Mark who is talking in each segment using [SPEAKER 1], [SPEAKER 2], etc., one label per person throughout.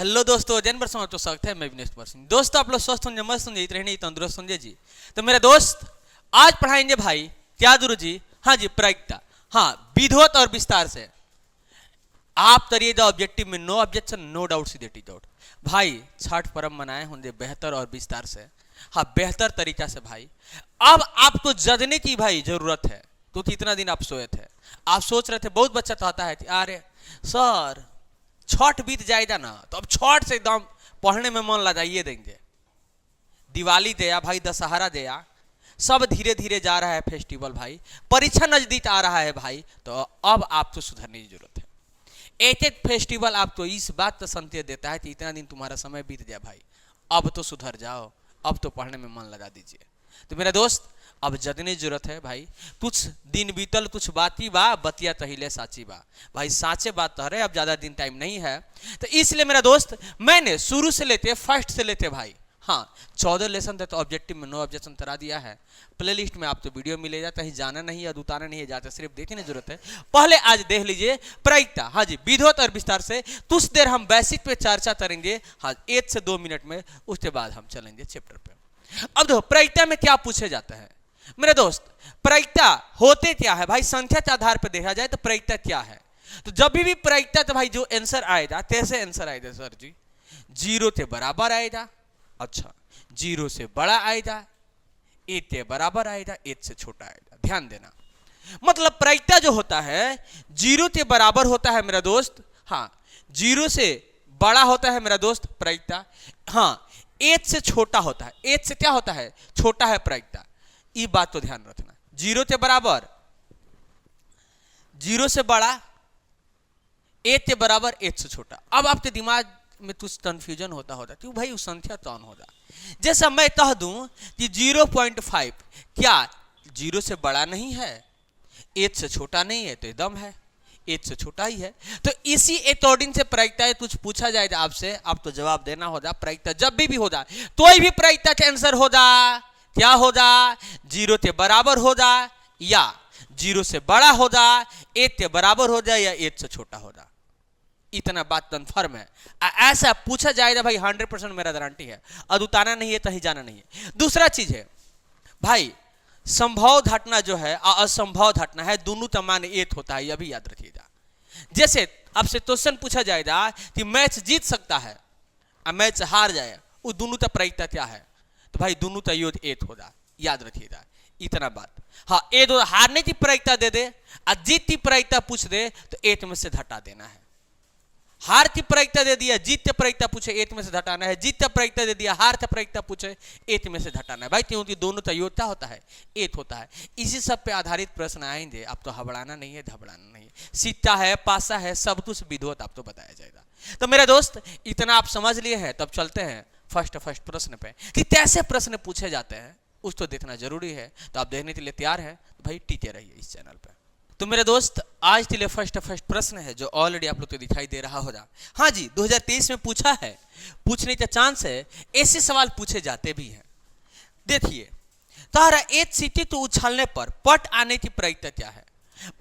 [SPEAKER 1] Hello दोस्तों, जैन पर समझ तो स्वागत है। मैं विनेश पर्सन। दोस्तों आप लोग स्वस्थ होंगे, मस्त होंगे, रहने तंदुरुस्त होंगे जी। तो मेरे दोस्त आज पढ़ाएंगे भाई क्या गुरु जी? हाँ जी, प्रायिकता। हाँ, विधिवत और विस्तार से आप तरिए द ऑब्जेक्टिव में no objection no doubt C that is out. भाई छठ पर्व मनाए होंगे बेहतर और विस्तार से, हाँ बेहतर तरीका से भाई। अब आपको जगने की भाई जरूरत है, क्योंकि इतना दिन आप सोए थे, आप सोच रहे थे। बहुत बच्चा चाहता है कि अरे सर छठ बीत जाएगा ना, तो अब छठ से एकदम पढ़ने में मन लगाइए देंगे। दिवाली दया भाई, दशहरा दया, सब धीरे धीरे जा रहा है फेस्टिवल भाई, परीक्षा नजदीक आ रहा है भाई। तो अब आपको सुधरने की जरूरत है। एक एक फेस्टिवल आपको इस बात का संकेत देता है कि इतना दिन तुम्हारा समय बीत गया भाई, अब तो सुधर जाओ, अब तो पढ़ने में मन लगा दीजिए। तो मेरा दोस्त अब जगने जरूरत है भाई। कुछ दिन बीतल कुछ बाती बा, बतिया तहिले साची बा। भाई साचे बात तो है, अब ज्यादा दिन टाइम नहीं है। तो इसलिए मेरा दोस्त मैंने शुरू से लेते फर्स्ट से लेते भाई, हाँ 14 लेसन थे, तो ऑब्जेक्टिव में नो ऑब्जेक्शन करा दिया है। प्लेलिस्ट में आपको वीडियो मिलेगा, कहीं जाना नहीं है, उतारना नहीं है, जाते सिर्फ देखने जरूरत है। पहले आज देख लीजिए प्रायिकता। हाँ जी, विधिवत और विस्तार से कुछ देर हम बेसिक पे चर्चा करेंगे, हाँ 1 से 2 मिनट में। उसके बाद हम चलेंगे चैप्टर पे। अब देखो प्रायिकता में क्या पूछे जाता है मेरे दोस्त। प्रायिकता होते क्या है भाई? संख्या के आधार पर देखा जाए तो प्रायिकता क्या है? तो जब भी प्रायिकता तो भाई जो आंसर आएगा कैसे आंसर आएगा सर जी? 0 के बराबर आएगा, अच्छा 0 से बड़ा आएगा, 1 के बराबर आएगा, 1 से छोटा आएगा। ध्यान देना, मतलब प्रायिकता जो होता है 0 के बराबर होता है मेरा दोस्त, हाँ 0 से बड़ा होता है मेरा दोस्त प्रायिकता, हाँ 1 से छोटा होता है। 1 से क्या होता है? छोटा है प्रायिकता। ये बात तो ध्यान रखना। 0 के बराबर, 0 से बड़ा, 1 के बराबर, 1 से छोटा। अब आपके दिमाग में कुछ कंफ्यूजन होता क्यों भाई उस संख्या कौन होगा? जैसा मैं कह दूं कि 0.5 क्या 0 से बड़ा नहीं है, 1 से छोटा नहीं है, तो एकदम है 1 से छोटा ही है। तो इसी अकॉर्डिंग से प्रायिकता कुछ पूछा जाएगा आपसे, आप तो जवाब देना होगा। प्रायिकता जब भी होगा, कोई भी प्रायिकता के आंसर होगा क्या होगा? 0 के बराबर होगा, या 0 से बड़ा होगा, 1 के बराबर हो जाए, या 1 से छोटा होगा। इतना बात कन्फर्म है। ऐसा पूछा जाएगा भाई 100% मेरा गारंटी है। अदुताना नहीं है, कहीं जाना नहीं है। दूसरा चीज है भाई, संभव घटना जो है असंभव घटना है, दोनों का मान 1 होता है, यह भी याद रखिएगा। जैसे आपसे क्वेश्चन पूछा जाएगा कि मैच जीत सकता है और मैच हार जाए, वो दोनों का प्रायिकता क्या है? तो भाई दोनों का योग 1 होगा, याद रखिएगा इतना बात। हाँ, हारने की प्रायिकता दे दे और जीत की प्रायिकता पूछ दे तो 1 में से घटा देना है। हार की प्रायिकता दे दिया, जीत की प्रायिकता पूछे 1 में से घटाना है। जीत की प्रायिकता दे दिया, हार की प्रायिकता पूछे 1 में से घटाना है भाई, क्योंकि दोनों का योग क्या होता है? 1 होता है। इसी सब पे आधारित प्रश्न आएंगे, आप तो घबराना नहीं है, घबराना नहीं है। सीखता है, पासा है, सब कुछ विधिवत आपको बताया जाएगा। तो मेरे दोस्त इतना आप समझ लिए हैं, तब चलते हैं फर्स्ट प्रश्न पे कि कैसे प्रश्न पूछे जाते हैं, उसको देखना जरूरी है। तो आप देखने के लिए तैयार है तो भाई टीके रहिए इस चैनल पे। तो मेरे दोस्त आज के लिए फर्स्ट प्रश्न है जो ऑलरेडी आप लोग को दिखाई दे रहा होगा। हाँ जी, 2023 में पूछा है, पूछने का चांस है, ऐसे सवाल पूछे जाते भी हैं। देखिए, तारा 1 सीटी तो उछालने पर पट आने की प्रायिकता क्या है?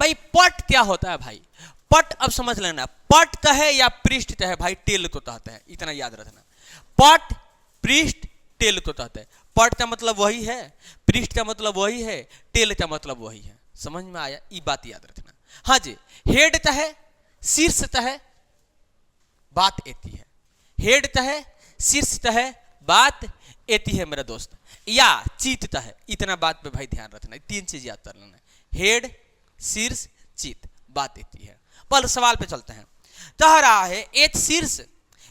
[SPEAKER 1] भाई पट क्या होता है भाई? पट अब समझ लेना, पट कहे या पृष्ठ कहे भाई, टेल को कहते हैं, इतना याद रखना। पट, पृष्ठ, टेल को कहते हैं। पट का मतलब वही है, पृष्ठ का मतलब वही है, टेल का मतलब वही है। समझ में आया? ये बात याद रखना। हाँ जी, हेड चाहे शीर्ष चाहे बात एती है, हेड चाहे शीर्ष चाहे बात एती है मेरा दोस्त, या चीत चाहे, इतना बात पे भाई ध्यान रखना। 3 चीज याद कर लेना, हेड, शीर्ष, चीत, बात एती है। पहले सवाल पे चलते हैं। कह रहा है 1 शीर्ष,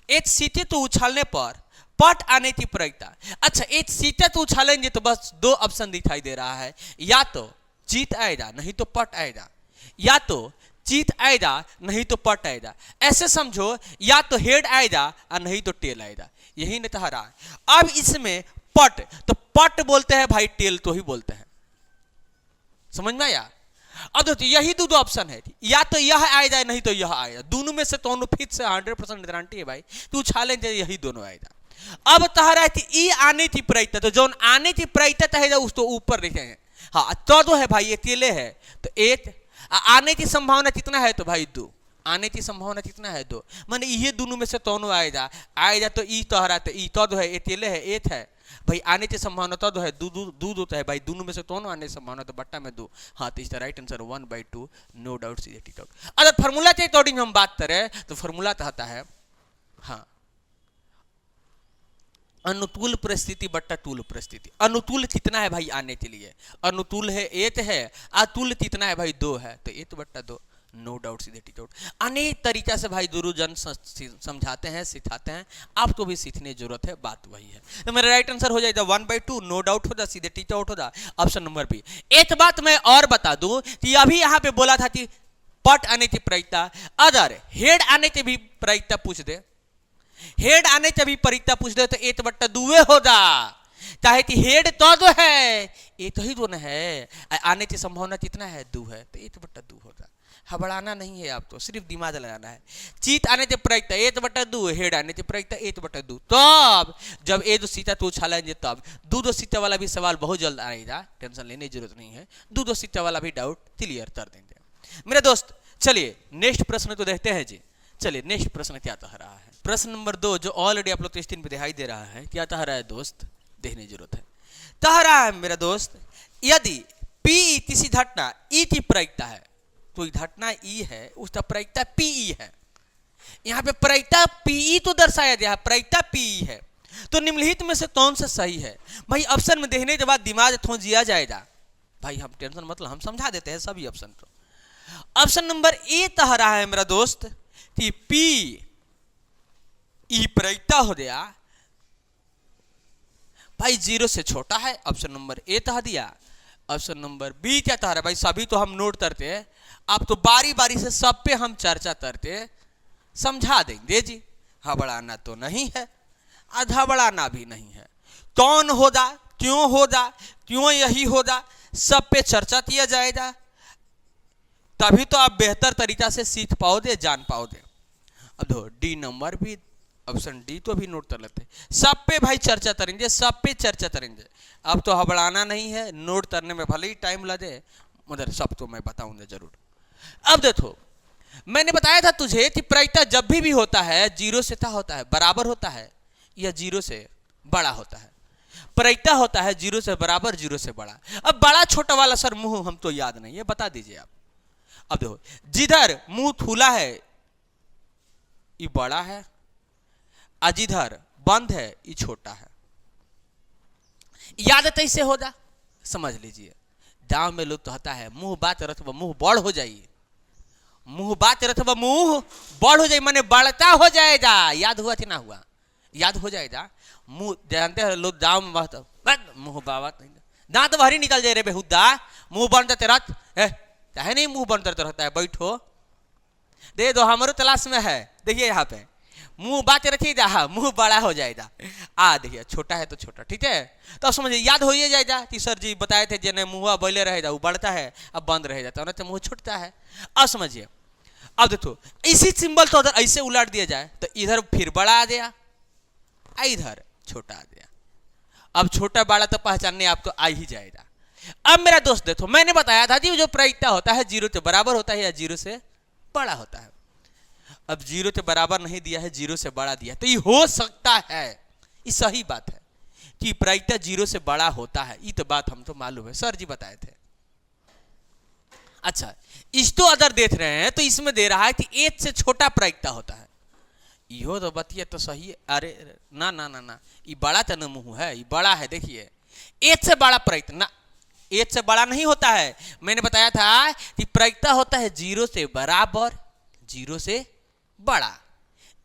[SPEAKER 1] 1 सीटे तो उछालने पर पट आने की प्रायिकता। अच्छा, 1 सीटे तो उछालेंगे तो बस 2 ऑप्शन दिखाई दे रहा है, या तो चीत आएगा नहीं तो पट आएगा, या तो चीत आएगा नहीं तो पट आएगा। ऐसे समझो, या तो हेड आएगा और नहीं तो टेल आएगा, यही नहीं कह रहा है। अब इसमें पट, तो पट बोलते हैं भाई, टेल तो ही बोलते हैं। समझ में आया? अब तो यही 2 ऑप्शन है, या तो यह आएगा नहीं तो यह आएगा। दोनों में से दोनों फिक्स से 100% गारंटी है भाई, तू उछालेंगे यही दोनों आएगा। अब कह रहा है कि ई आने की प्रायिकता, तो जो आने की प्रायिकता है उसको ऊपर लिखेंगे। हाँ 14 है भाई, ये अकेले है तो 1, आने की संभावना कितना है? तो भाई 2, आने की संभावना कितना है 2, माने ये दोनों में से दोनों आएगा तो ई तोहरा तो ई तो है ए तेले है एथ है भाई, आने की संभावना तो है दू होता है भाई, दोनों में से दोनों आने की संभावना तो बट्टा में 2। हाँ तो इसका right answer 1/2, no doubt C T doubt. अगर फॉर्मूला के अकॉर्डिंग हम बात करें तो फॉर्मूला कहता है हाँ अनुकूल परिस्थिति बट्टा तूल परिस्थिति। अनुकूल कितना है भाई आने के लिए, अनुकूल है 8 है, अतुल कितना है भाई 2 है, तो 8 बट्टा 2, नो डाउट सीधे टी डाउट। अनेक तरीका से भाई गुरुजन समझाते हैं सिखाते हैं, आपको भी सीखने की जरूरत है, बात वही है। तो मेरा राइट आंसर हो जाएगा 1/2, नो डाउट हो जा सीधे टी डाउट हो जा, ऑप्शन नंबर बी। एक बात मैं और बता दूं कि अभी यहाँ पे बोला था कि पट आने की प्रायिकता, अगर हेड आने की भी प्रायिकता पूछ दे, हेड आने से भी परीक्षा पूछ दे तो 8/2 होगा, चाहे कि हेड तो है ये तो ही दोनों है, आने की संभावना कितना है 2 है, तो 8/2 होगा। हबड़ाना नहीं है, आपको सिर्फ दिमाग लगाना है। चीत आने से प्रायिकता 8/2, हेड आने से प्रायिकता 8/2, तब जब ए दो सीता तो उछालेंगे तब दो सीता वाला भी सवाल बहुत जल्द आएगा, टेंशन लेने की जरूरत नहीं है, दो सीता वाला भी डाउट क्लियर कर देंगे मेरे दोस्त। चलिए नेक्स्ट प्रश्न तो देखते हैं जी। चलिए नेक्स्ट प्रश्न क्या कह रहा है, प्रश्न नंबर 2 जो ऑलरेडी आप लोग को स्क्रीन पे दिखाई दे रहा है, क्या कह रहा है दोस्त, देखने की जरूरत है। कह रहा है मेरा दोस्त, यदि पी किसी घटना ई की प्रायिकता है, कोई घटना ई है उसका प्रायिकता पीई है, यहाँ पे प्रायिकता पीई तो दर्शाया गया है, प्रायिकता पीई है, तो निम्नलिखित में से कौन सा सही है भाई। ऑप्शन में देखने के बाद दिमाग थोड़ा जिया जाएगा भाई, हम टेंशन मतलब हम समझा देते हैं सभी ऑप्शन को। ऑप्शन नंबर ए कह रहा है मेरा दोस्त कि पी ई प्रायिकता हो गया भाई 0 से छोटा है, ऑप्शन नंबर ए कह दिया। ऑप्शन नंबर बी क्या कह रहा है भाई, सभी तो हम नोट करते हैं, आप तो बारी बारी से सब पे हम चर्चा करते समझा देंगे जी। हबड़ाना तो नहीं है, अधबड़ाना भी नहीं है, कौन होगा क्यों होगा क्यों यही होगा, सब पे चर्चा किया जाएगा, तभी तो आप बेहतर तरीका से सीख पाओगे जान पाओगे। अब देखो डी नंबर भी, ऑप्शन डी तो भी नोट कर लेते, सब पे भाई चर्चा करेंगे, सब पे चर्चा करेंगे। अब तो हबड़ाना नहीं है, नोट करने में भले ही टाइम लगे मगर सब तो मैं बताऊंगा जरूर। अब देखो मैंने बताया था तुझे कि प्रायिकता जब भी होता है 0 से क्या होता है, बराबर होता है या 0 से बड़ा होता है। प्रायिकता होता है 0 से बराबर 0 से बड़ा। अब बड़ा छोटा वाला सर मुंह हम तो याद नहीं है, बता दीजिए आप। अब देखो जिधर मुंह खुला है ये बड़ा है, जिधर बंद है ये छोटा है। याद कैसे होगा समझ लीजिए, गांव में लोग कहता है मुंह बात रथ मुंह बड़ हो जाइए, मुंह बात रथ मुंह बड़ हो जाए माने बढ़ता हो जाएगा। याद हुआ कि ना हुआ, याद हो जाएगा। मुंह जानते हैं लोग गांव में बात मुंह बात नहीं, दांत बाहरी निकल जाए रे बेहुदा, मुंह बंद रथ है नहीं, मुंह बंद रहता है, बैठो दे दो हमारे तलाश में है। देखिए यहाँ पे मुंह बात रखिएगा, हाँ मुंह बड़ा हो जाएगा, देखिए छोटा है तो छोटा, ठीक है। तो अब समझिए याद हो ही जाएगा कि सर जी बताए थे जने मुंह बोले रहेगा वो बढ़ता है, अब बंद रह जाता है तो मुंह छूटता है। अब समझिए, अब देखो इसी सिंबल तो अगर ऐसे उलट दिया जाए तो इधर फिर बड़ा आ गया, इधर छोटा आ गया। अब छोटा बड़ा तो पहचानने आपको आ ही जाएगा। अब मेरा दोस्त देखो मैंने बताया था जी जो प्रायिकता होता है 0 से बराबर होता है या 0 से बड़ा होता है। अब 0 से बराबर नहीं दिया है, 0 से बड़ा दिया, तो ये हो सकता है, ये सही बात है कि प्रायिकता 0 से बड़ा होता है, ये तो बात हम तो मालूम है, सर जी बताए थे। अच्छा इस तो अदर देख रहे हैं तो इसमें दे रहा है कि 1 से छोटा प्रायिकता होता है, यो तो बतिया तो सही है। अरे ना ना ना ना, ये बड़ा तो मुंह है, ये बड़ा है, देखिए 1 से बड़ा प्रायिकता ना, 1 से बड़ा नहीं होता है। मैंने बताया था कि प्रायिकता होता है 0 से बराबर 0 से बड़ा,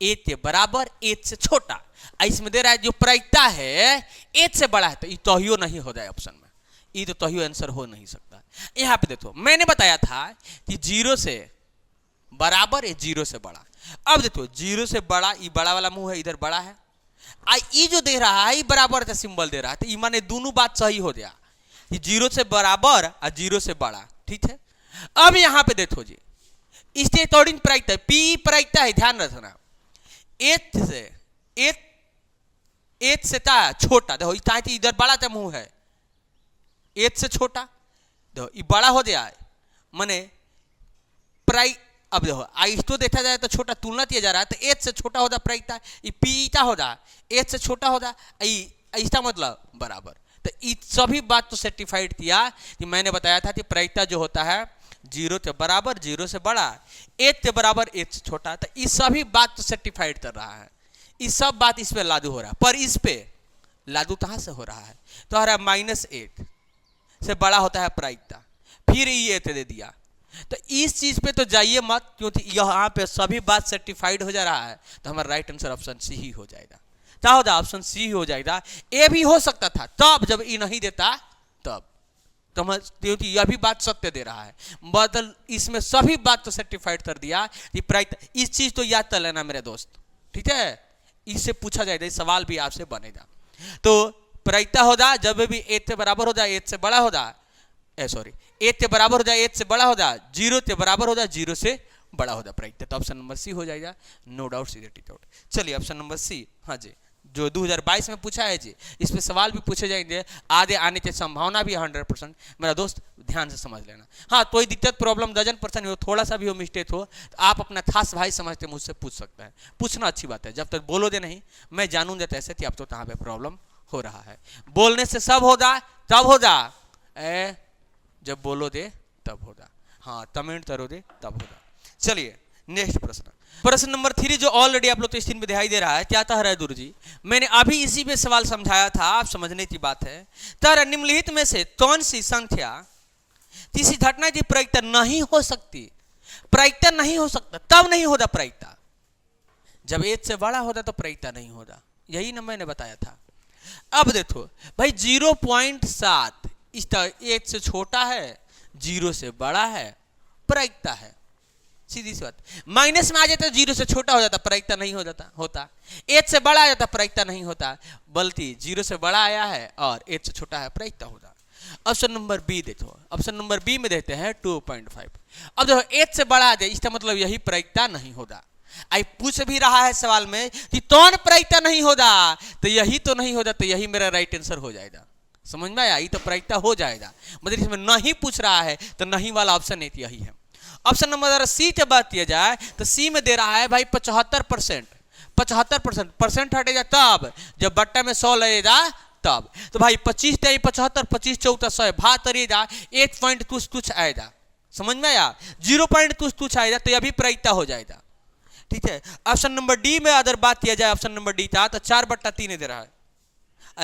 [SPEAKER 1] 1 से बराबर 1 से छोटा। इसमें दे रहा है जो प्रायिकता है 1 से बड़ा है, तो ये तोहियो नहीं हो जाए ऑप्शन में, ये तो तोहियो आंसर हो नहीं सकता। यहाँ पे देखो मैंने बताया था कि 0 से बराबर 0 से बड़ा। अब देखो 0 से बड़ा, ये बड़ा वाला मुंह है, इधर बड़ा है, ये जो दे रहा है ये बराबर का सिंबल दे रहा है, तो ये माने दोनों बात सही हो गया, 0 से बराबर और 0 से बड़ा, ठीक है। अब यहां पे देखो जी इसके अकॉर्डिंग प्रायिकता पी प्रायिकता है, ध्यान रखना 1 से छोटा, देखो इधर बड़ा था मुंह है, 1 से छोटा, देखो ये बड़ा हो गया, माने अब देखो आई तो देखा जाए तो छोटा तुलना किया जा रहा है, तो एच से छोटा होता प्रायिकता, ये पीटा होता एच से छोटा होता, इसका मतलब बराबर। तो इस सभी बात तो सर्टिफाइड किया कि मैंने बताया था कि प्रायिकता जो होता है 0 के बराबर, 0 से बड़ा, एच के बराबर, एच से छोटा। तो इस सभी बात तो सर्टिफाइड कर रहा है, इस सब बात इस पे लागू हो रहा है, पर इस पे लागू कहाँ से हो रहा है? तो आ रहा है -8 से बड़ा होता है प्रायिकता, फिर ये दे दिया। तो इस चीज पे तो जाइए मत, क्योंकि यहाँ पे सभी बात सर्टिफाइड हो जा रहा है। तो हमारा राइट आंसर ऑप्शन सी ही हो जाएगा। क्या होगा? ऑप्शन सी हो जाएगा। ए भी हो सकता था तब जब ई नहीं देता तब, तो क्योंकि यह भी बात सत्य दे रहा है, बदल इसमें सभी बात तो सर्टिफाइड कर दिया कि प्रायिकता। इस चीज तो याद कर लेना मेरे दोस्त, ठीक है? इससे पूछा जाएगा, सवाल भी आपसे बनेगा। तो प्रायिकता होगा जब भी एच से बराबर होगा, एच से बड़ा होगा, सॉरी एच से बराबर हो जाए, एच से बड़ा हो जाए, 0 के बराबर हो जाए, 0 से बड़ा हो जाए प्रायिकता। तो ऑप्शन नंबर सी हो जाएगा, नो डाउट, सीधे टिक आउट। चलिए ऑप्शन नंबर सी, हाँ जी, जो 2022 में पूछा है जी, इस पे सवाल भी पूछे जाएंगे, आगे आने की संभावना भी 100%। मेरा दोस्त ध्यान से समझ लेना। हाँ, कोई दिक्कत प्रॉब्लम डजन परसेंट हो, थोड़ा सा भी हो मिस्टेक हो, तो आप अपना खास भाई समझते मुझसे पूछ सकता है। पूछना अच्छी बात है, जब तक बोलोगे नहीं मैं जानूंगा कैसे कि अब तो कहाँ पे प्रॉब्लम हो रहा है। बोलने से सब होगा, तब होगा, जब बोलो दे तब होगा, हाँ कमेंट करो दे तब होगा। चलिए नेक्स्ट प्रश्न, प्रश्न नंबर 3 जो ऑलरेडी आप लोग तो स्क्रीन पे दिखाई दे रहा है। क्या कह रहा है गुरु जी? मैंने अभी इसी पे सवाल समझाया था, आप समझने की बात है। तर निम्नलिखित में से कौन सी संख्या किसी घटना की प्रायिकता नहीं हो सकती? प्रायिकता नहीं हो सकता, तब नहीं होता प्रायिकता जब एच से बड़ा होता, तो प्रायिकता नहीं होता। यही ना मैंने बताया था। अब देखो भाई 0.7 इस एच से छोटा है, 0 से बड़ा है, प्रायिकता है, सीधी सी बात। माइनस में आ जाता, 0 से छोटा हो जाता, प्रायिकता नहीं हो जाता होता। एच से बड़ा आ जाता, प्रायिकता नहीं होता, बल्कि 0 से बड़ा आया है और एच से छोटा है, प्रायिकता होता। ऑप्शन नंबर बी देखो, ऑप्शन नंबर बी में देते हैं 2.5। अब देखो एच से बड़ा आ जाए, इसका मतलब यही प्रायिकता नहीं होगा। आई पूछ भी रहा है सवाल में कि कौन प्रायिकता नहीं होगा, तो यही तो नहीं होगा, तो यही मेरा राइट आंसर हो जाएगा। समझ में आया? ये तो प्रायिकता हो जाएगा, मतलब इसमें नहीं पूछ रहा है तो नहीं वाला ऑप्शन एक यही है। ऑप्शन नंबर अगर सी की बात किया जाए तो सी में दे रहा है भाई 75%। 75% परसेंट हटेगा तब जब बट्टा में 100 लगेगा तब। तो भाई 25 तेई 75, 25 14 100 भाग करिएगा, 1 पॉइंट कुछ आएगा। समझ में आया? 0 पॉइंट कुछ आएगा, तो यह भी प्रायिकता हो जाएगा। ठीक है। ऑप्शन नंबर डी में अगर बात किया जाए, ऑप्शन नंबर डी था तो 4/3 दे रहा है,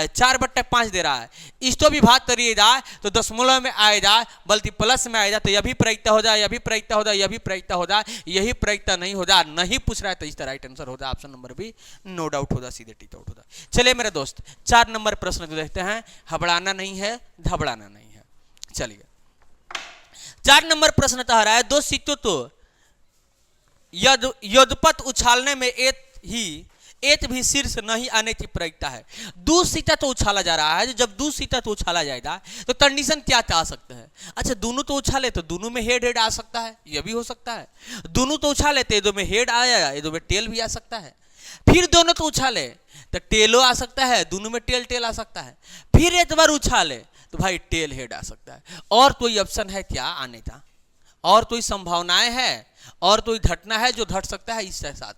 [SPEAKER 1] 4/5 दे रहा है। इसको भी भाग करिएगा तो दशमलव में आएगा, बल्कि प्लस में आएगा, तो यह भी प्रायिकता हो जाए, यह भी प्रायिकता हो जाए, यह भी प्रायिकता हो जाए, यही प्रायिकता नहीं हो जाए, नहीं पूछ रहा है, तो इसका राइट आंसर हो जाए option number B, no doubt होगा, सीधे टिक आउट होगा। चलिए मेरे दोस्त 4 नंबर प्रश्न को देखते हैं। हबड़ाना नहीं है, घबराना नहीं है। चलिए 4 नंबर प्रश्न कह रहा है, 2 सिक्कों तो यद्यपत उछालने में एक भी शीर्ष नहीं आने की प्रायिकता है। 2 सीटा तो उछाला जा रहा है, जब 2 सीटा तो उछाला जाएगा तो कंडीशन क्या आ सकते हैं? अच्छा, दोनों तो उछाले तो दोनों में हेड आ सकता है, यह भी हो सकता है। दोनों तो उछाले तो दो में हेड आएगा, ये दो में टेल भी आ सकता है। फिर दोनों तो उछाले तो टेलो आ सकता है, दोनों में टेल आ सकता है। फिर एक बार उछाले तो भाई टेल हेड आ सकता है। और कोई ऑप्शन है क्या आने का? और कोई संभावनाएं है? और कोई घटना है जो घट सकता है इसके साथ?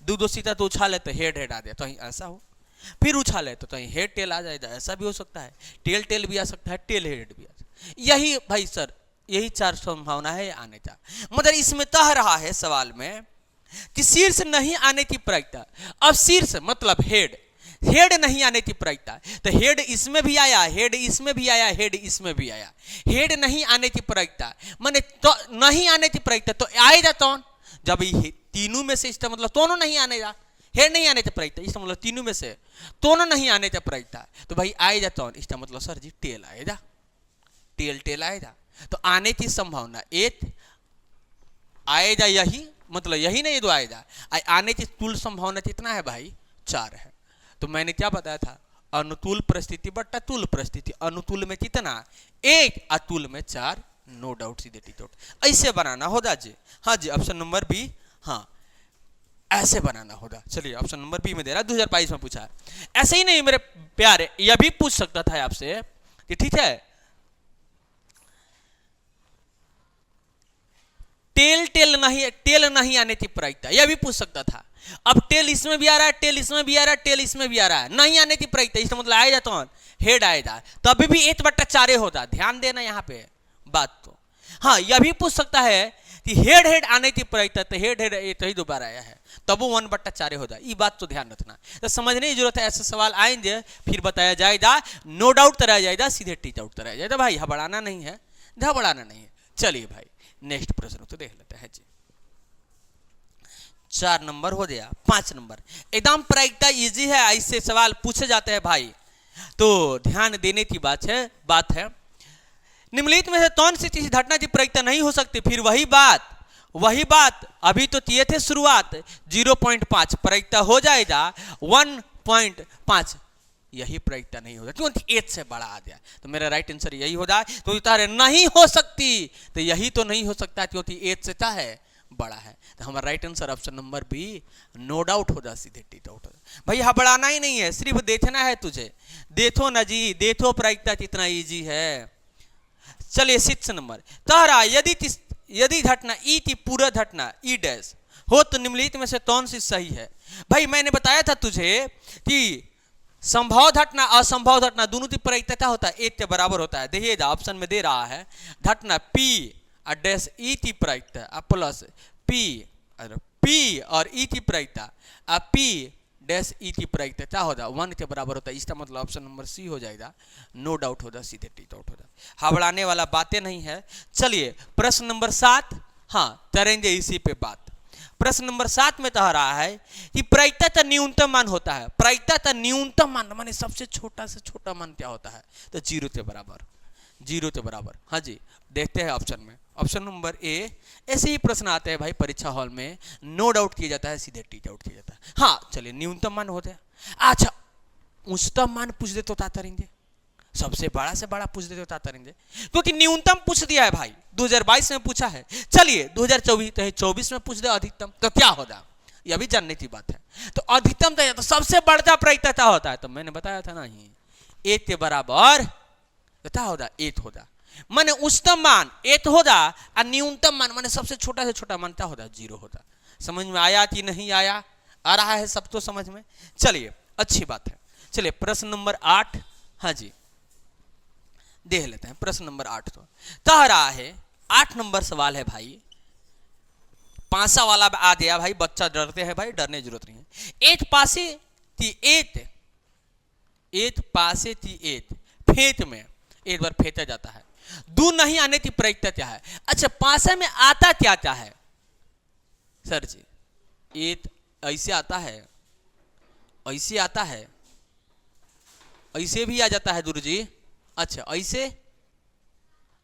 [SPEAKER 1] 2 सीटा तो उछाले तो हेड आ गया, तो ऐसा हो। फिर उछाले तो हेड टेल आ जाएगा, ऐसा भी हो सकता है। टेल भी आ सकता है, टेल हेड भी आ सकता है। यही भाई सर, यही 4 संभावना है आने का। मतलब इसमें कह रहा है सवाल में कि शीर्ष नहीं आने की प्रायिकता। अब शीर्ष मतलब हेड नहीं आने की प्रायिकता, तो हेड इसमें भी आया, हेड इसमें भी आया, हेड इसमें भी आया। हेड नहीं आने की प्रायिकता माने तो नहीं आने की प्रायिकता, तो आएगा कौन? जब ये तीनों में से, इसका मतलब दोनों नहीं आनेगा। हेड नहीं आने की प्रायिकता, इसका मतलब तीनों में से दोनों नहीं आने की प्रायिकता, तो भाई आएगा कौन? इसका मतलब सर जी टेल आएगा, टेल आएगा। तो आने की संभावना एक आएगा, यही मतलब यही नहीं दो आएगा। आने की कुल संभावना कितना है भाई? 4 है। तो मैंने क्या बताया था? अनुकूल परिस्थिति बट्टा तुल परिस्थिति। अनुकूल में कितना? 1, अतुल में 4, नो डाउट, सीधे टिक आउट। ऐसे बनाना होगा जी। हाँ जी, ऑप्शन नंबर बी, हाँ ऐसे बनाना होगा। चलिए ऑप्शन नंबर बी में दे रहा है, 2022 में पूछा है। ऐसे ही नहीं मेरे प्यारे, यह भी पूछ सकता था आपसे कि ठीक है टेल नहीं आने की प्रायिकता, यह भी पूछ सकता था। अब टेल इसमें भी आ रहा है, टेल इसमें भी आ रहा है, टेल इसमें भी आ रहा है, नहीं आने की प्रायिकता, इसका मतलब आएगा तो हेड आएगा, तो अभी भी 1/4 होता। ध्यान देना यहाँ पे बात को। हाँ, यह भी पूछ सकता है कि हेड आने की प्रायिकता, तो हेड तो ही दोबारा आया है, तब वो 1/4 होता। ये बात तो ध्यान रखना, तो समझने की जरूरत है। ऐसे सवाल आएंगे फिर बताया जाएगा, नो डाउट कराया जाएगा, सीधे टीच आउट कराया जाएगा। भाई घबराना नहीं है, घबराना नहीं है। चलिए भाई नेक्स्ट प्रश्न तो देख लेते हैं जी। 4 नंबर हो गया। 5 नंबर एकदम प्रायिकता इजी है, ऐसे सवाल पूछे जाते हैं भाई, तो ध्यान देने की बात है। निम्नलिखित में से कौन सी चीज घटना की प्रायिकता नहीं हो सकती? फिर वही बात अभी तो किए थे शुरुआत, 0.5 प्रायिकता हो जाएगा 1.5, यही प्रायिकता नहीं होगा क्योंकि 8 से बड़ा आ गया, तो मेरा राइट आंसर यही होगा। तो उतारे नहीं हो सकती, तो यही तो नहीं हो सकता क्योंकि 8 से क्या है, बड़ा है। तो हमारा right answer option number B, no doubt होगा, सीधे टी डाउट होगा। भाई घबराना ही नहीं है, सिर्फ देखना है तुझे। देखो ना जी, देखो प्रायिकता कितना इजी है। चलिए 6 नंबर, तारा यदि घटना ई की पूरा घटना ई डैश हो तो निम्नलिखित में से कौन सी सही है? भाई मैंने बताया था तुझे कि संभव घटना असंभव घटना दोनों की प्रायिकता क्या होता है, 1 के बराबर होता है। देखिए ऑप्शन में दे रहा है घटना पी और डैश ई की प्रायिकता प्लस पी और ई की प्रायिकता पी डैश ई की प्रायिकता क्या होगा, 1 के बराबर होता है। इसका मतलब ऑप्शन नंबर सी हो जाएगा, नो डाउट होगा, सीधे टी डाउट होगा। घबराने वाला बातें नहीं है। चलिए प्रश्न नंबर 7, हाँ करेंगे इसी पे बात। प्रश्न नंबर 7 में कह रहा है कि प्रायिकता का न्यूनतम मान होता है। प्रायिकता का न्यूनतम मान माने सबसे छोटा से छोटा मान क्या होता है, तो 0 के बराबर। हाँ जी, देखते हैं ऑप्शन में। Option number A. ऐसे ही प्रश्न आते हैं भाई परीक्षा हॉल में, नो डाउट किया जाता है, सीधे टी डाउट किया जाता है। हाँ चलिए न्यूनतम मान होते हैं। अच्छा उच्चतम मान पूछ दे तो ताता रहेंगे, सबसे बड़ा से बड़ा पूछ दे तो ताता रहेंगे, क्योंकि न्यूनतम पूछ दिया है भाई, 2022 में पूछा है। चलिए 2024 में पूछ दे अधिकतम, तो क्या होगा, यह भी जानने की बात है। तो अधिकतम तो सबसे बड़ा प्रायिकता क्या होता है, तो मैंने बताया था ना ही 1 के बराबर क्या होगा, 8 होगा। माने उच्चतम मान 8 होगा और न्यूनतम मान माने सबसे छोटा से छोटा मान क्या होगा, 0 होगा। समझ में आया कि नहीं आया? आ रहा है सब तो समझ में। चलिए अच्छी बात है। चलिए प्रश्न नंबर 8, हाँ जी देख लेते हैं। प्रश्न नंबर 8 तो कह रहा है, 8 नंबर सवाल है भाई, पासा वाला आ गया भाई, बच्चा डरते हैं भाई, डरने की जरूरत नहीं है। 8 पासे की 8 पासे की 8 फेंट में एक बार फेंटा जाता है, दू नहीं आने की प्रायिकता क्या है? अच्छा पासे में आता क्या है सर जी? 8 ऐसे आता है, ऐसे आता है, ऐसे भी आ जाता है गुरु जी। अच्छा ऐसे,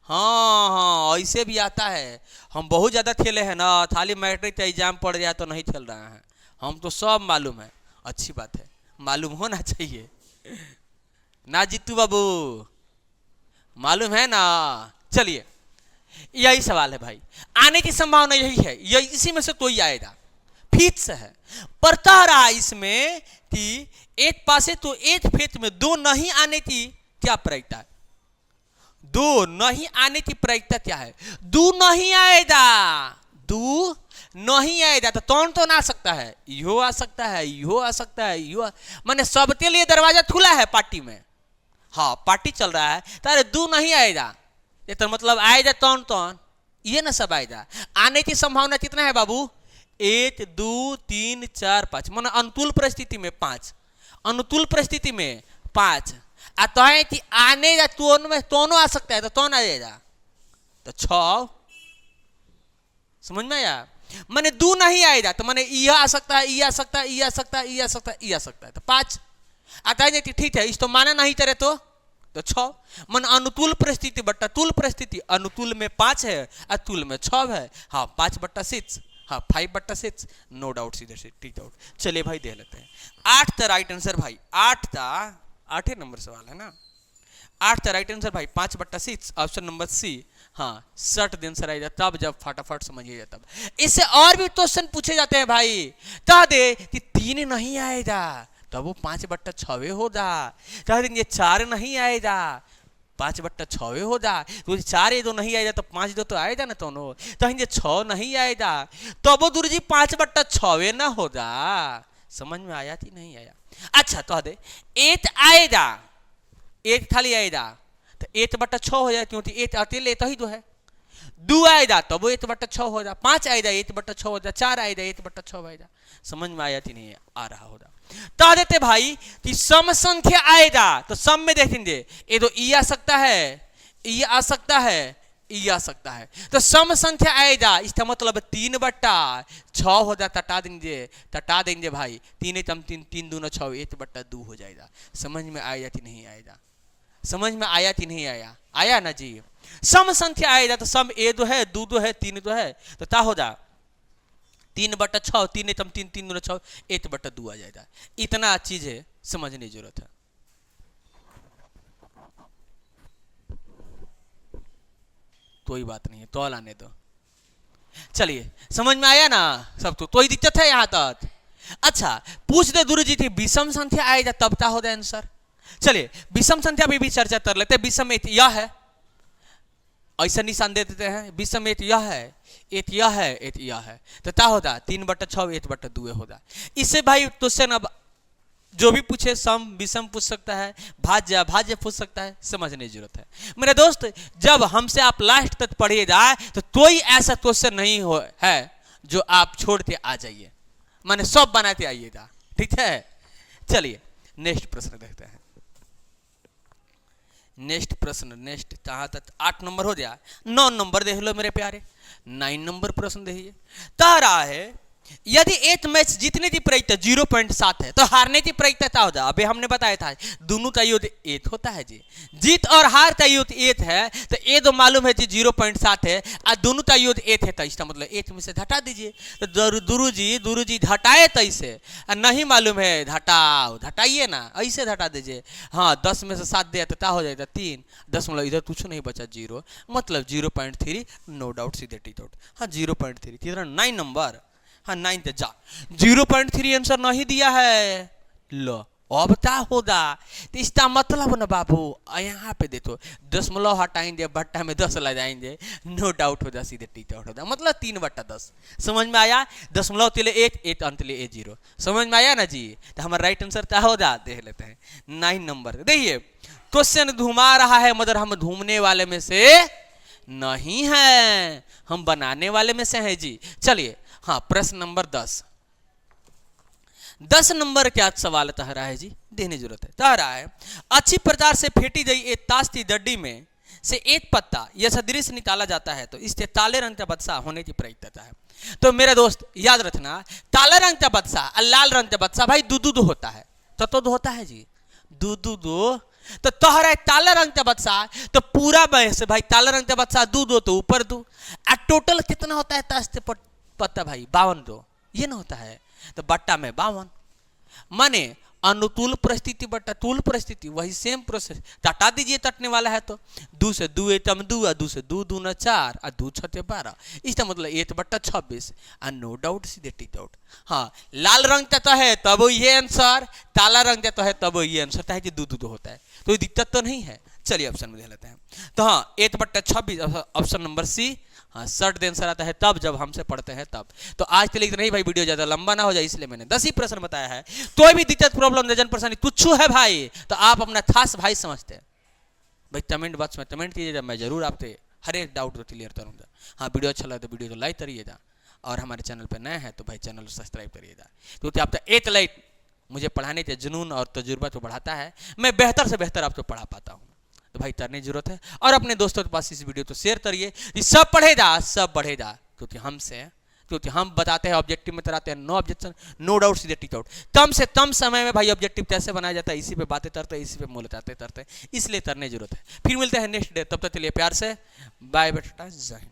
[SPEAKER 1] हाँ ऐसे भी आता है। हम बहुत ज्यादा खेले हैं ना, खाली मैट्रिक का एग्जाम पड़ गया तो नहीं खेल रहे हैं, हम तो सब मालूम है। अच्छी बात है, मालूम होना चाहिए ना जीतू बाबू, मालूम है ना। चलिए यही सवाल है भाई, आने की संभावना यही है, यही इसी में से कोई आएगा, फिक्स है। पर कह रहा इसमें कि 8 पासे तो 8 फेंट में 2 नहीं आने की क्या प्रायिकता है? 2 नहीं आने की प्रायिकता क्या है? 2 नहीं आएगा, 2 नहीं आएगा तो कौन तो ना आ सकता है, यो आ सकता है, यो आ सकता है, यो माने सबके लिए दरवाजा खुला है पार्टी में। हाँ पार्टी चल रहा है, तारे 2 नहीं आएगा, ये तो मतलब आएगा कौन, ये ना सब आएगा। आने की संभावना कितना है बाबू? 1 2 3 4 5, माने अनुकूल परिस्थिति में 5, अनुकूल परिस्थिति में 5। तो है कि आने या दोनों आ सकता है, तो कौन आ जाएगा, तो 6। समझ में आया? माने 2 नहीं आएगा तो माने यह आ सकता है, यह आ सकता है, यह आ सकता है, यह आ सकता है, यह आ सकता है, तो 5 आता है। ठीक है, इस तो माना नहीं करे तो 6। मन अनुकूल परिस्थिति बट्टा तुल परिस्थिति, अनुकूल में 5 है और तुल में 6 है। हाँ 5/6, हाँ 5/6, नो डाउट, सीधे से टी डाउट। चलिए भाई दे लेते हैं 8 का राइट आंसर भाई, 8 नंबर सवाल है ना, 8 का राइट आंसर भाई 5/6, ऑप्शन नंबर सी। हाँ 60 दिन से रहेगा, तब जब फटाफट समझिएगा तब। इससे और भी क्वेश्चन पूछे जाते हैं भाई, कह दे कि 3 नहीं आएगा तब वो 5/6 होगा, कह देंगे 4 नहीं आएगा 5/6 हो जा, तो 4 ये दो नहीं आएगा तो 5 दो तो आएगा ना दोनों, तो हिंजे 6 नहीं आएगा तो वो गुरुजी 5/6 ना हो जा। समझ में आया कि नहीं आया? अच्छा तो दे 8 आएगा, 8 खाली आएगा तो 8/6 हो जाए, क्योंकि 8 अकेले तो ही तो है। 2 आएगा तो वो 8/6 हो जा, 5 आएगा 8/6 हो जा, 4 आएगा 8/6 हो जा। समझ में आया कि नहीं आ रहा होगा? तो देते भाई कि सम संख्या आएगा तो सम में देखेंगे ये तो ई आ सकता है, ई आ सकता है, ई आ सकता है, तो सम संख्या आएगा, इसका मतलब 3/6 हो जाता, तटा देंगे भाई, 3 3 3 दूना 6, 1/2 हो जाएगा। समझ में आया कि नहीं आएगा? समझ में आया कि नहीं आया? आया ना जी? सम संख्या आएगा तो सम ए दो है, दो है, 3 दो है, तो क्या हो जा 3/6, 3 3 3 दूना 6, 1/2 आ जाएगा। इतना चीज है, समझने की जरूरत है। कोई बात नहीं है, तो लाने दो। चलिए समझ में आया ना सब? तो ही दिक्कत है यहाँ तक। अच्छा पूछ दे गुरु जी थी विषम संख्या आएगा तब क्या हो जाए आंसर? चलिए विषम संख्या पे भी चर्चा कर लेते हैं। विषम एक यह है, ऐसा निशान दे देते हैं, विषम एक यह है, एक यह है, एक यह है, तो क्या होता? 3/6, 1/2 होता। इससे भाई क्वेश्चन अब जो भी पूछे सम विषम पूछ सकता है, भाज्य भाज्य पूछ सकता है, समझने की जरूरत है मेरे दोस्त। जब हमसे आप लास्ट तक पढ़िए जाए तो कोई ऐसा क्वेश्चन नहीं हो है जो आप छोड़ के आ जाइए, माने सब बनाते आइएगा, ठीक है? चलिए नेक्स्ट प्रश्न देखते हैं। नेक्स्ट प्रश्न, नेक्स्ट कहाँ तक? 8 नंबर हो गया, 9 नंबर देख लो मेरे प्यारे। 9 नंबर प्रश्न देखिए, कह रहा है यदि एक मैच जीतने की प्रायिकता 0.7 है तो हारने की प्रायिकता क्या हो जाए? अभी हमने बताया था दोनों का योग 8 होता है जी, जीत और हार का योग 8 है, तो ये तो मालूम है जी 0.7 है और दोनों का योग 8 है, तो इसका मतलब 8 में से घटा दीजिए। तो गुरु जी घटाए तो इसे नहीं मालूम है, घटाओ, घटाइए ना, ऐसे घटा दीजिए। हाँ 10 में से 7 दिया तो क्या हो जाएगा? 3 दशमलव, इधर कुछ नहीं बचा 0, मतलब 0.3, नो डाउट, सीधे टी डाउट। हाँ 0.3, किधर? 9 नंबर, हाँ 9 जा 0.3 आंसर नहीं दिया है। लो अब क्या होगा? तो इसका मतलब ना बाबू यहाँ पे देखो दशमलव हटाएंगे, बट्टा में 10 लगाएंगे, नो डाउट हो जा, सीधे टी डाउट हो जा, मतलब 3/10। समझ में आया? दशमलव तिले 1, 1 अंत ले 0। समझ में आया ना जी? तो हमारा राइट आंसर क्या हो जा? देख लेते हैं 9 नंबर। देखिए क्वेश्चन घुमा रहा है, मगर हम घूमने वाले में से नहीं है, हम बनाने वाले में से हैं जी। चलिए हाँ प्रश्न नंबर 10 नंबर क्या सवाल कह रहा है जी, देने जरूरत है। कह रहा है अच्छी प्रकार से फेंटी गई एक ताश की डड्डी में से एक पत्ता यह सदृश निकाला जाता है तो इससे काले रंग का बच्चा होने की प्रायिकता है। तो मेरे दोस्त याद रखना, काले रंग का बच्चा और लाल रंग का बच्चा भाई दो होता है, तो होता है जी दो। तो तोहरा है काला रंग का बच्चा तो पूरा से भाई काला रंग का बच्चा दो तो ऊपर 2, और टोटल कितना होता है ताश के पत्ता भाई? 52 ये ना होता है, तो बट्टा में 52, माने अनुकूल परिस्थिति बट्टा तूल परिस्थिति, वही सेम प्रोसेस। हटा दीजिए तटने वाला है तो 2 से 2 एकम 2, 2 से 2 दूना 4 और 2 छठे 12, इसका मतलब 1/26 और नो डाउट, सीधे टी डाउट। हाँ लाल रंग का तो है तब ये आंसर, काला रंग का तो है तब ये आंसर है कि 2 होता है, तो दिक्कत तो नहीं है। चलिए ऑप्शन में देख लेते हैं। तो हाँ 1/26 ऑप्शन नंबर सी, हाँ शर्ट दे आंसर आता है तब जब हमसे पढ़ते हैं तब। तो आज के लिए इतना ही भाई, वीडियो ज्यादा लंबा ना हो जाए इसलिए मैंने 10 ही प्रश्न बताया है। कोई भी दिक्कत प्रॉब्लम जन परेशानी कुछ है भाई तो आप अपना खास भाई समझते हैं भाई, कमेंट बॉक्स में कमेंट कीजिएगा, मैं जरूर आपके हर एक डाउट को क्लियर करूँगा। हाँ वीडियो अच्छा लगे तो वीडियो को लाइक करिएगा, और हमारे चैनल पर नए हैं तो भाई चैनल को सब्सक्राइब करिएगा, क्योंकि आपका एक लाइक मुझे पढ़ाने के जुनून और तजुर्बा को बढ़ाता है, मैं बेहतर से बेहतर आपको पढ़ा पाता हूँ। तो भाई करने की जरूरत है, और अपने दोस्तों के पास इस वीडियो को शेयर करिए, सब पढ़ेगा सब बढ़ेगा, क्योंकि हम बताते हैं ऑब्जेक्टिव में कराते हैं, नो ऑब्जेक्शन नो डाउट, सीधे टिक आउट। कम से कम समय में भाई ऑब्जेक्टिव कैसे बनाया जाता है इसी पे बातें करते हैं, इसी पे मूल करते हैं, इसलिए करने की जरूरत है। फिर मिलते हैं नेक्स्ट डे, तब तक के लिए प्यार से बाय बेटा, जय हिंद।